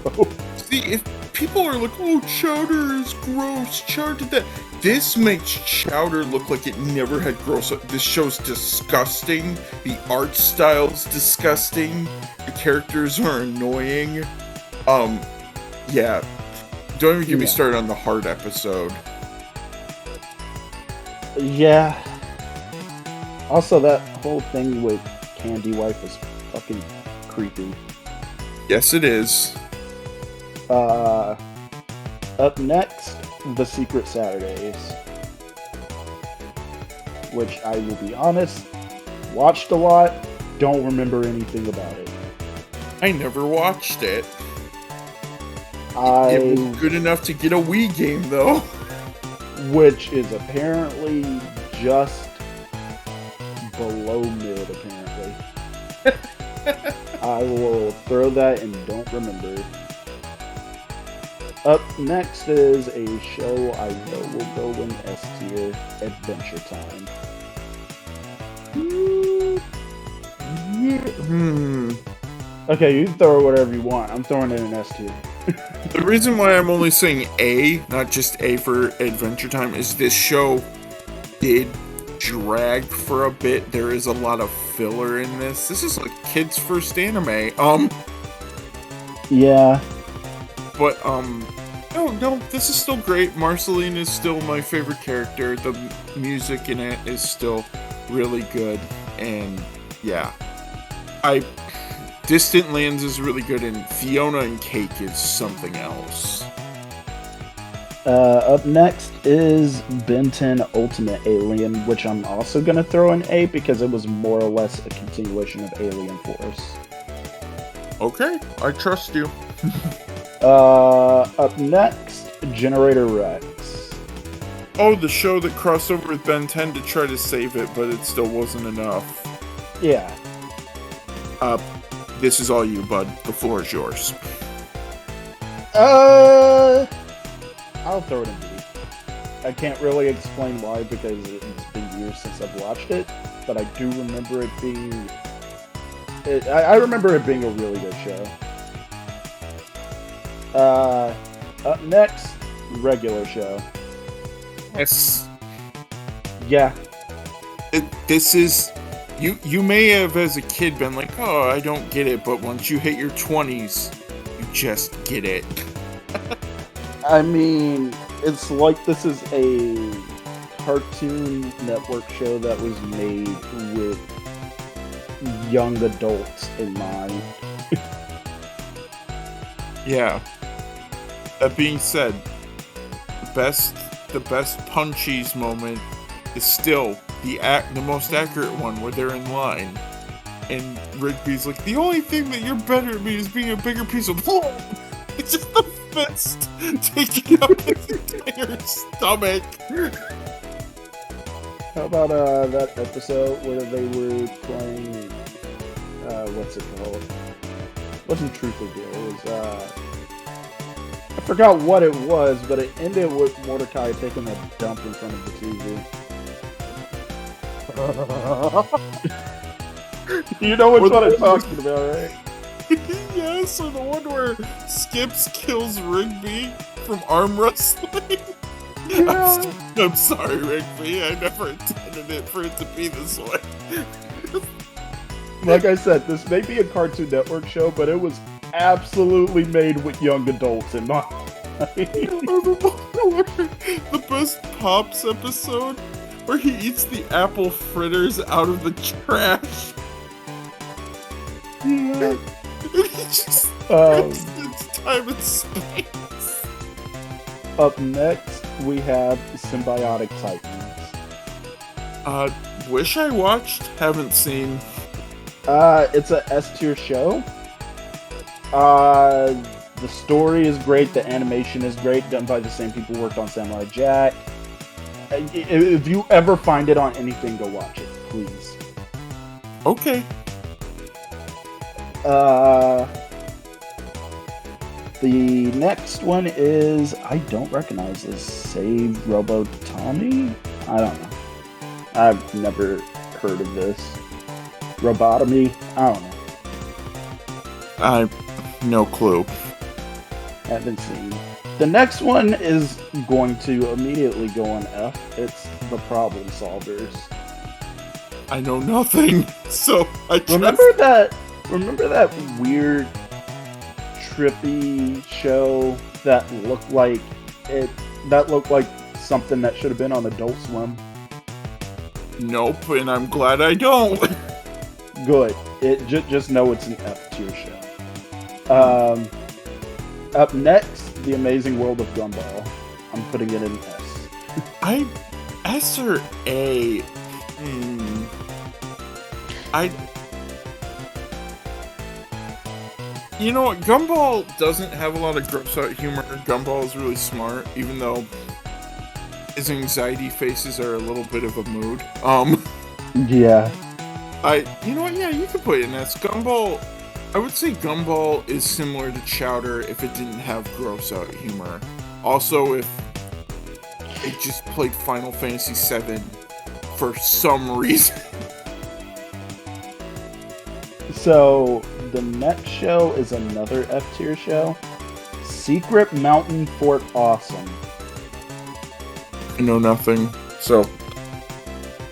S2: See, if people are like, oh, Chowder is gross, Chowder did that. This makes Chowder look like it never had gross. This show's disgusting. The art style's disgusting. The characters are annoying. Yeah. Don't even get me started on the Heart episode.
S1: Yeah. Also, that whole thing with Candy Wife was fucking creepy.
S2: Yes, it is.
S1: Up next, The Secret Saturdays. Which, I will be honest, watched a lot, don't remember anything about it.
S2: I never watched it.
S1: It
S2: was good enough to get a Wii game, though.
S1: Which is apparently just below mid, apparently. I will throw that and don't remember. Up next is a show I know will go in S tier, Adventure Time. Okay, you can throw whatever you want. I'm throwing it in S tier.
S2: The reason why I'm only saying A, not just A for Adventure Time, is this show did drag for a bit. There is a lot of filler in this. This is like kids' first anime.
S1: Yeah.
S2: But, no, this is still great. Marceline is still my favorite character. The music in it is still really good. And, yeah. Distant Lands is really good, and Fiona and Cake is something else.
S1: Up next is Ben 10 Ultimate Alien, which I'm also going to throw in A because it was more or less a continuation of Alien Force.
S2: Okay, I trust you.
S1: Up next, Generator Rex.
S2: Oh, the show that crossed over with Ben 10 to try to save it, but it still wasn't enough.
S1: Yeah.
S2: This is all you, bud. The floor is yours.
S1: I'll throw it in B. I can't really explain why because it's been years since I've watched it, but I do remember it being... I remember it being a really good show. Up next, regular show.
S2: Yes.
S1: Yeah.
S2: This is... You may have, as a kid, been like, oh, I don't get it, but once you hit your 20s, you just get it.
S1: I mean, it's like this is a Cartoon Network show that was made with young adults in mind.
S2: Yeah. That being said, the best Punchies moment is still the most accurate one where they're in line. And Rigby's like, the only thing that you're better at me is being a bigger piece of wool. It's just the fist taking up his entire stomach.
S1: How about that episode where they were playing what's it called? It wasn't Truth or Dare, it was I forgot what it was, but it ended with Mordecai taking a dump in front of the TV. You know which one I'm talking about, right?
S2: Yes, or the one where Skips kills Rigby from arm wrestling.
S1: Yeah.
S2: I'm sorry, Rigby. I never intended it for it to be this way.
S1: Like I said, this may be a Cartoon Network show, but it was absolutely made with young adults in mind.
S2: The best Pops episode where he eats the apple fritters out of the trash.
S1: Yeah.
S2: He just transcends time and space.
S1: Up next, we have Symbiotic Titans.
S2: Wish I watched, haven't seen.
S1: It's a S tier show. The story is great. The animation is great, done by the same people who worked on Samurai Jack. If you ever find it on anything, go watch it, please.
S2: Okay.
S1: The next one is, I don't recognize this. Save Robotomy? I don't know. I've never heard of this. Robotomy? I don't know.
S2: No clue.
S1: Haven't seen. The next one is going to immediately go on F. It's The Problem Solvers.
S2: I know nothing, so I just...
S1: Remember that weird, trippy show that looked like something that should have been on Adult Swim?
S2: Nope, and I'm glad I don't.
S1: Good. Just know it's an F tier show. Up next, The Amazing World of Gumball. I'm putting it in S.
S2: S or A? You know what? Gumball doesn't have a lot of gross out humor. Gumball is really smart, even though his anxiety faces are a little bit of a mood.
S1: Yeah.
S2: You know what? Yeah, you could put it in S. Gumball. I would say Gumball is similar to Chowder if it didn't have gross out humor. Also, if it just played Final Fantasy VII for some reason.
S1: So, the next show is another F tier show. Secret Mountain Fort Awesome.
S2: I know nothing, so...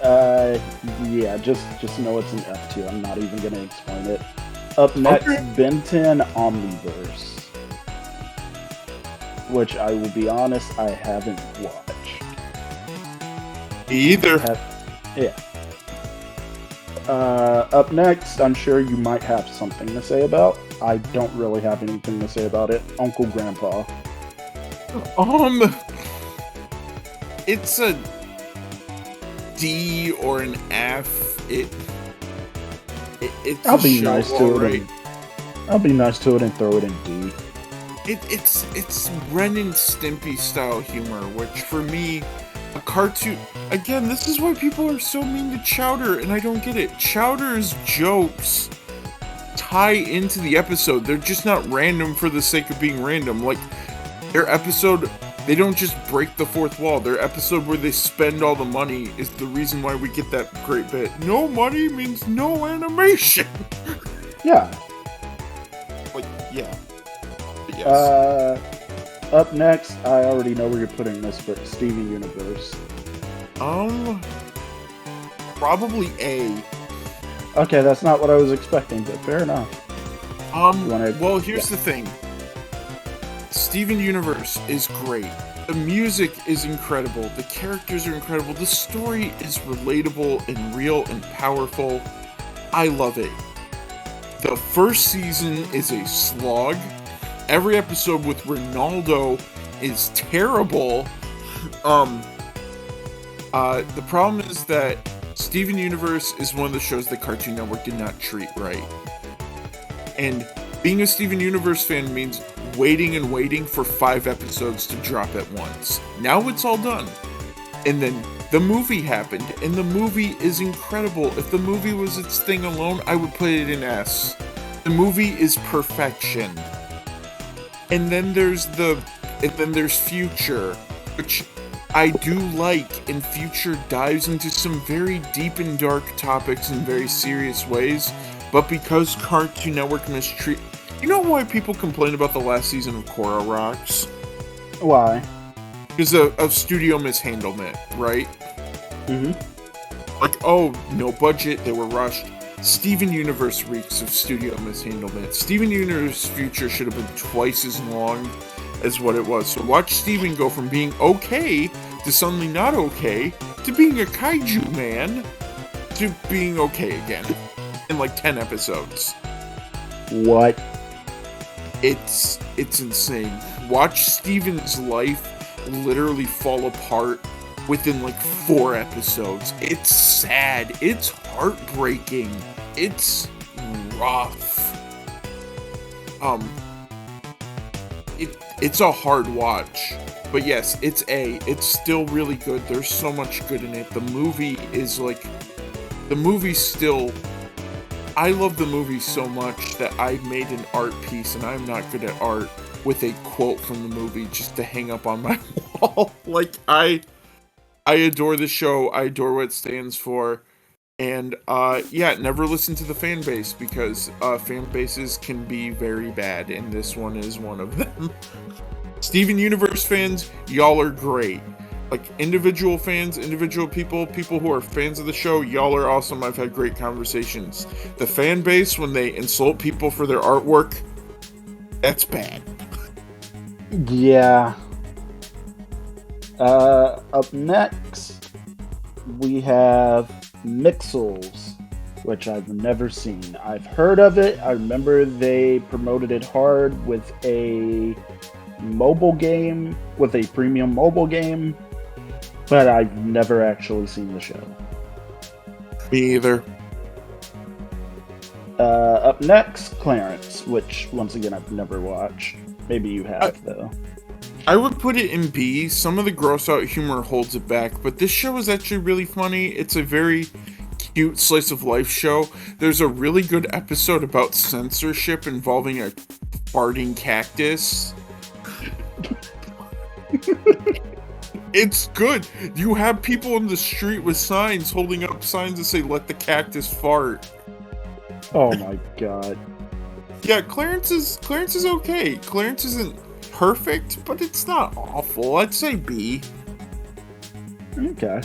S1: Yeah, just know it's an F tier. I'm not even gonna explain it. Up next, okay. Ben 10 Omniverse. Which, I will be honest, I haven't watched.
S2: Either.
S1: Yeah. Up next, I'm sure you might have something to say about. I don't really have anything to say about it. Uncle Grandpa.
S2: It's a D or an F.
S1: I'll be nice to it. I'll be nice to it and throw it in D.
S2: It's Ren and Stimpy style humor, which for me, a cartoon. Again, this is why people are so mean to Chowder, and I don't get it. Chowder's jokes tie into the episode. They're just not random for the sake of being random. Like, their episode, they don't just break the fourth wall. Their episode where they spend all the money is the reason why we get that great bit. No money means no animation.
S1: Yeah.
S2: Like, yeah. But yes.
S1: Up next, I already know where you're putting this, but Steven Universe.
S2: Probably A.
S1: Okay, that's not what I was expecting, but fair enough.
S2: Well, here's the thing. Steven Universe is great. The music is incredible. The characters are incredible. The story is relatable and real and powerful. I love it. The first season is a slog. Every episode with Ronaldo is terrible. The problem is that Steven Universe is one of the shows that Cartoon Network did not treat right. And being a Steven Universe fan means waiting and waiting for 5 episodes to drop at once. Now it's all done. And then the movie happened, and the movie is incredible. If the movie was its thing alone, I would put it in S. The movie is perfection. And then there's Future, which I do like, and Future dives into some very deep and dark topics in very serious ways, but because Cartoon Network mistreat... You know why people complain about the last season of Korra Rocks?
S1: Why?
S2: Because of studio mishandlement, right?
S1: Mm-hmm.
S2: Like, oh, no budget, they were rushed. Steven Universe reeks of studio mishandlement. Steven Universe Future should have been twice as long as what it was. So watch Steven go from being okay to suddenly not okay to being a kaiju man to being okay again in like 10 episodes.
S1: What?
S2: It's insane. Watch Steven's life literally fall apart within like 4 episodes. It's sad. It's heartbreaking. It's rough. It's a hard watch. But yes, it's still really good. There's so much good in it. The movie's still, I love the movie so much that I made an art piece, and I'm not good at art, with a quote from the movie just to hang up on my wall. Like, I adore the show. I adore what it stands for. And, yeah, never listen to the fan base, because fan bases can be very bad, and this one is one of them. Steven Universe fans, y'all are great. Like, individual fans, individual people who are fans of the show, y'all are awesome. I've had great conversations. The fan base, when they insult people for their artwork, that's bad.
S1: Yeah. Up next, we have Mixels, which I've never seen. I've heard of it. I remember they promoted it hard with a mobile game, with a premium mobile game, but I've never actually seen the show.
S2: Me either.
S1: Up next, Clarence, which once again I've never watched. Maybe you have, though.
S2: I would put it in B. Some of the gross out humor holds it back, but this show is actually really funny. It's a very cute slice of life show. There's a really good episode about censorship involving a farting cactus. It's good. You have people in the street with signs, holding up signs that say, "Let the cactus fart."
S1: Oh my god.
S2: Yeah, Clarence is okay. Clarence isn't perfect, but it's not awful. I'd say B.
S1: Okay.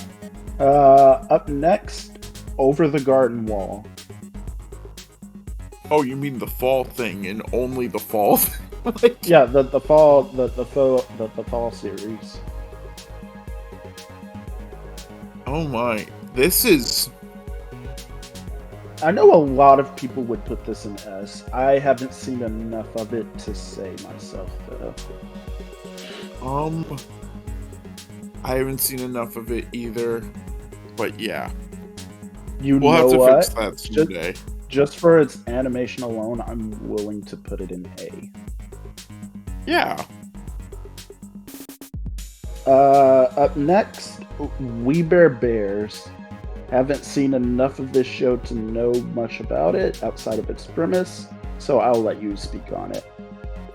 S1: Up next, Over the Garden Wall.
S2: Oh, you mean the fall thing, and only the fall thing? Like,
S1: yeah, the fall series.
S2: oh my, this is.
S1: I know a lot of people would put this in S. I haven't seen enough of it to say myself, though.
S2: I haven't seen enough of it either, but yeah.
S1: We'll
S2: have to
S1: what?
S2: fix that someday.
S1: Just for its animation alone, I'm willing to put it in A.
S2: Yeah.
S1: Up next, We Bear Bears. Haven't seen enough of this show to know much about it outside of its premise, so I'll let you speak on it.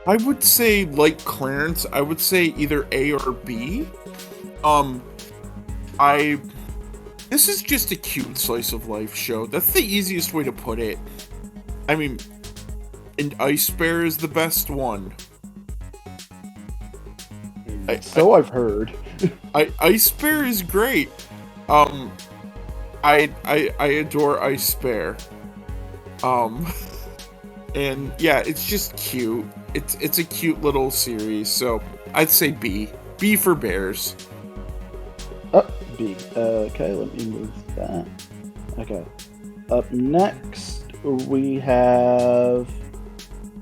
S2: I would say, like Clarence, I would say either A or B. This is just a cute slice of life show. That's the easiest way to put it. I mean, and Ice Bear is the best one.
S1: I've heard.
S2: Ice Bear is great. I adore Ice Bear. And yeah, it's just cute. It's a cute little series, so I'd say B. B for bears.
S1: B. Okay, let me move that. Okay. Up next, we have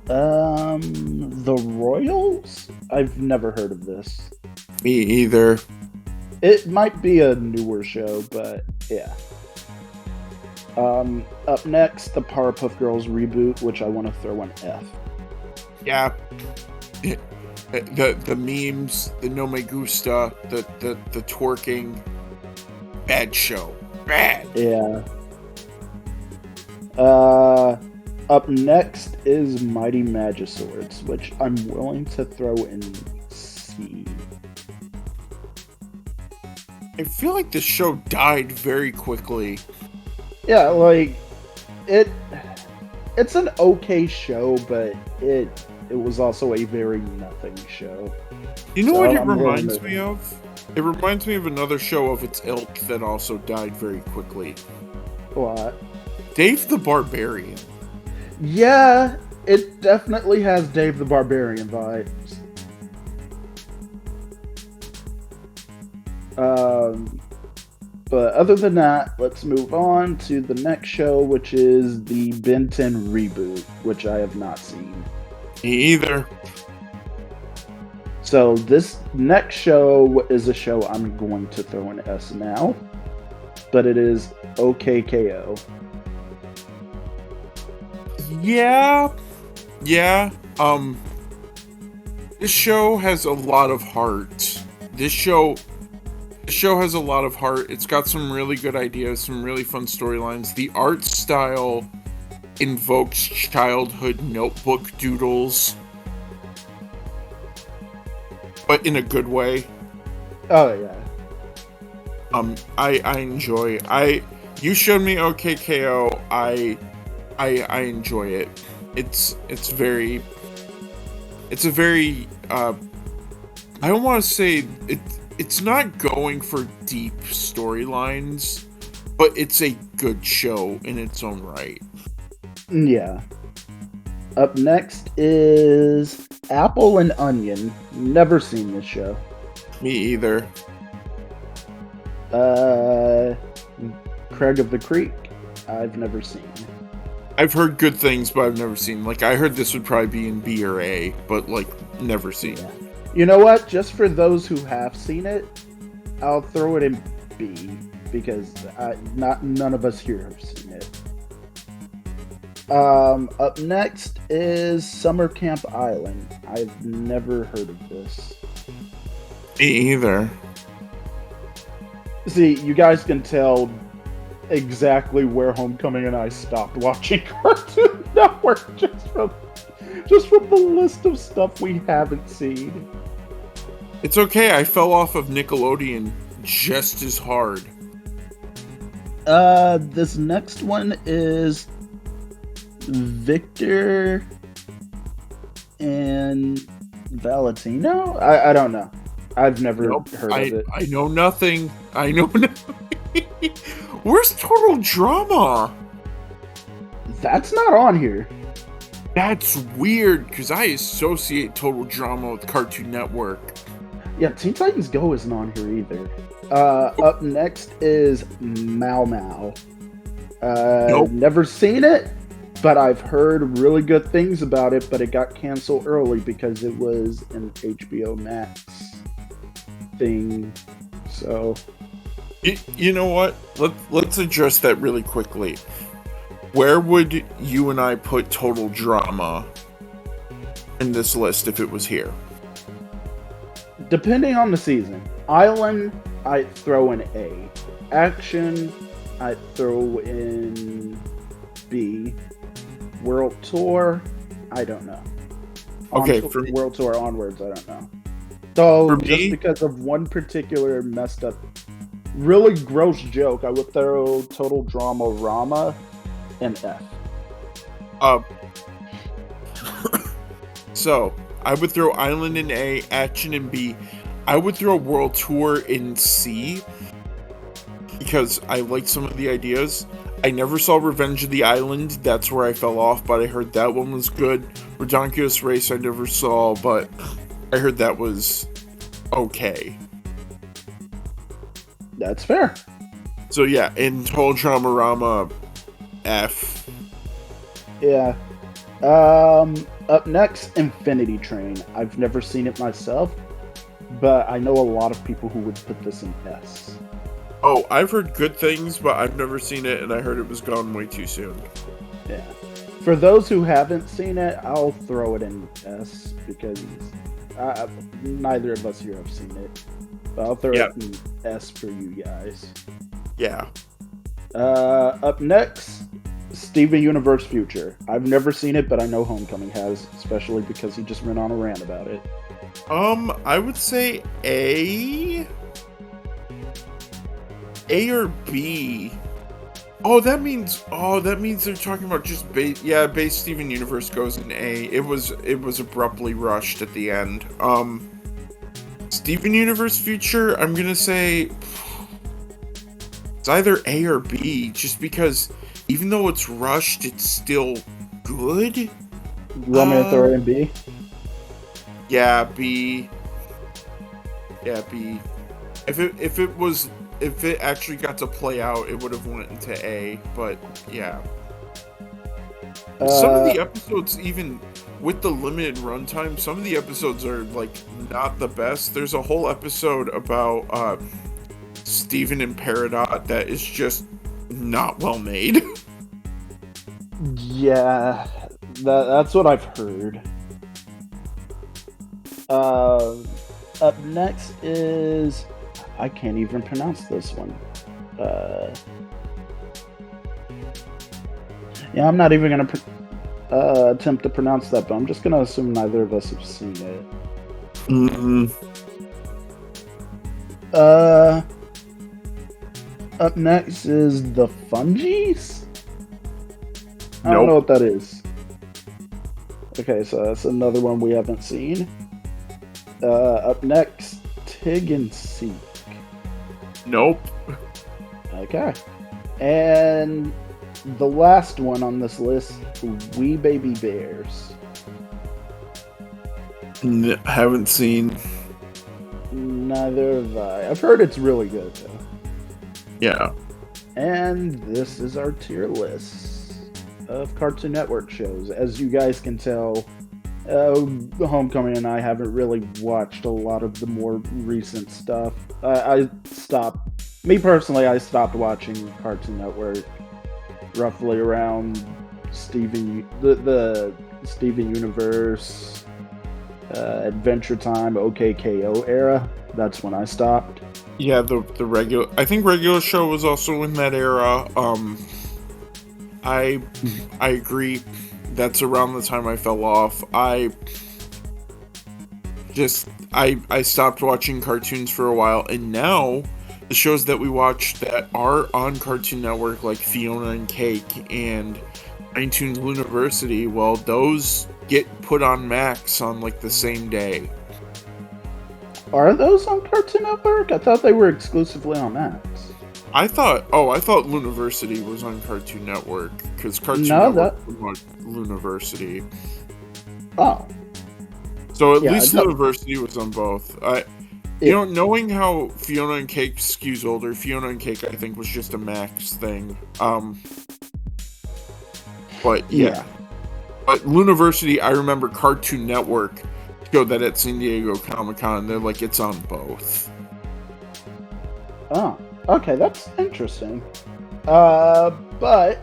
S1: The Royals? I've never heard of this.
S2: Me either.
S1: It might be a newer show, but yeah. Up next, the Powerpuff Girls reboot, which I want to throw an F.
S2: Yeah. The memes, the no me gusta, the twerking. Bad show. Bad.
S1: Yeah. Up next is Mighty Magiswords, which I'm willing to throw in C.
S2: I feel like the show died very quickly.
S1: Yeah, like it's an okay show, but it was also a very nothing show.
S2: You know what it reminds me of? It reminds me of another show of its ilk that also died very quickly.
S1: What?
S2: Dave the Barbarian.
S1: Yeah, it definitely has Dave the Barbarian vibes. But other than that, let's move on to the next show, which is the Ben 10 reboot, which I have not seen.
S2: Me either.
S1: So this next show is a show I'm going to throw an S now, but it is OKKO.
S2: Yeah, yeah. This show has a lot of heart. This show has a lot of heart. It's got some really good ideas, some really fun storylines. The art style invokes childhood notebook doodles, but in a good way.
S1: Oh yeah.
S2: I enjoy. You showed me OKKO. I enjoy it. It's a very I don't want to say it's not going for deep storylines, but it's a good show in its own right.
S1: Yeah. Up next is Apple and Onion. Never seen this show.
S2: Me either.
S1: Craig of the Creek. I've never seen.
S2: I've heard good things, but I've never seen. Like, I heard this would probably be in B or A, but like never seen.
S1: Yeah. You know what? Just for those who have seen it, I'll throw it in B because none of us here have seen it. Up next is Summer Camp Island. I've never heard of this.
S2: Me either.
S1: See, you guys can tell exactly where Homecoming and I stopped watching Cartoon Network just from the list of stuff we haven't seen.
S2: It's okay. I fell off of Nickelodeon just as hard.
S1: This next one is Victor and Valentino? I don't know. I've never heard of it.
S2: I know nothing. I know nothing. Where's Total Drama?
S1: That's not on here.
S2: That's weird, because I associate Total Drama with Cartoon Network.
S1: Yeah, Teen Titans Go isn't on here either. Up next is Mau Mau.
S2: Nope.
S1: Never seen it, but I've heard really good things about it, but it got canceled early because it was an HBO Max thing. So...
S2: You know what? Let's address that really quickly. Where would you and I put Total Drama in this list if it was here?
S1: Depending on the season. Island, I'd throw in A. Action, I'd throw in B. World Tour, I don't know.
S2: Okay, for
S1: World Tour onwards, I don't know. So,
S2: for
S1: just
S2: me,
S1: because of one particular messed up, really gross joke, I would throw Total Drama Rama and F.
S2: So, I would throw Island in A, Action in B. I would throw World Tour in C, because I like some of the ideas. I never saw Revenge of the Island. That's where I fell off, but I heard that one was good. Redonkulous Race I never saw, but I heard that was okay.
S1: That's fair.
S2: So yeah, in Total Drama Rama, F.
S1: Yeah. Up next, Infinity Train. I've never seen it myself, but I know a lot of people who would put this in S.
S2: Oh, I've heard good things, but I've never seen it, and I heard it was gone way too soon.
S1: Yeah. For those who haven't seen it, I'll throw it in S because neither of us here have seen it. But I'll throw it in S for you guys.
S2: Yeah.
S1: Up next, Steven Universe Future. I've never seen it, but I know Homecoming has, especially because he just went on a rant about it.
S2: I would say A or B. That means they're talking about just base. Yeah, base Steven Universe goes in A. It was abruptly rushed at the end. Steven Universe Future, I'm gonna say it's either A or B, just because even though it's rushed, it's still good.
S1: You want me to throw it in B?
S2: Yeah, B. Yeah, B. If it actually got to play out, it would have went into A, but yeah. Some of
S1: Uh,
S2: the episodes, even with the limited runtime, some of the episodes are like not the best. There's a whole episode about Steven and Peridot that is just not well made.
S1: yeah, that's what I've heard. Uh, Up next is I can't even pronounce this one. Yeah, I'm not even gonna attempt to pronounce that, but I'm just gonna assume neither of us have seen it.
S2: Mm,
S1: Uh, Up next is the Fungies. I don't know
S2: nope.
S1: what that is. Okay, so that's another one we haven't seen. Up next, Tig and Seek.
S2: Nope.
S1: Okay. And the last one on this list, We Baby Bears.
S2: Haven't seen.
S1: Neither have I. I've heard it's really good, though.
S2: Yeah.
S1: And this is our tier list of Cartoon Network shows. As you guys can tell, Homecoming and I haven't really watched a lot of the more recent stuff. I stopped. Me personally, I stopped watching Cartoon Network roughly around the Steven Universe, Adventure Time, OKKO era. That's when I stopped.
S2: Yeah, the regular. I think regular show was also in that era. I agree. That's around the time I fell off. I stopped watching cartoons for a while, and now the shows that we watch that are on Cartoon Network, like Fiona and Cake and Tiny Toons University, well, those get put on Max on like the same day.
S1: Are those on Cartoon Network? I thought they were exclusively on Max.
S2: I thought Luniversity was on Cartoon Network because Cartoon
S1: No,
S2: Network was on Luniversity.
S1: Oh,
S2: So at
S1: yeah,
S2: least Luniversity was on both. Knowing how Fiona and Cake skews older, Fiona and Cake I think was just a Max thing. But yeah. But Luniversity, I remember Cartoon Network showed that at San Diego Comic-Con. They're like, it's on both.
S1: Oh, okay, that's interesting. But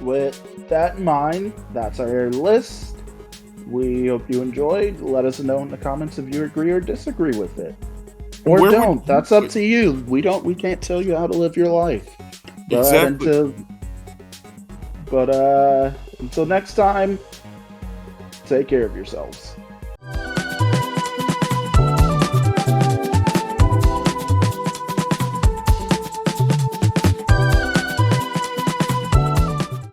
S1: with that in mind, that's our list. We hope you enjoyed. Let us know in the comments if you agree or disagree with it. Or don't. That's up to you. We can't tell you how to live your life.
S2: Exactly.
S1: But until next time, take care of yourselves.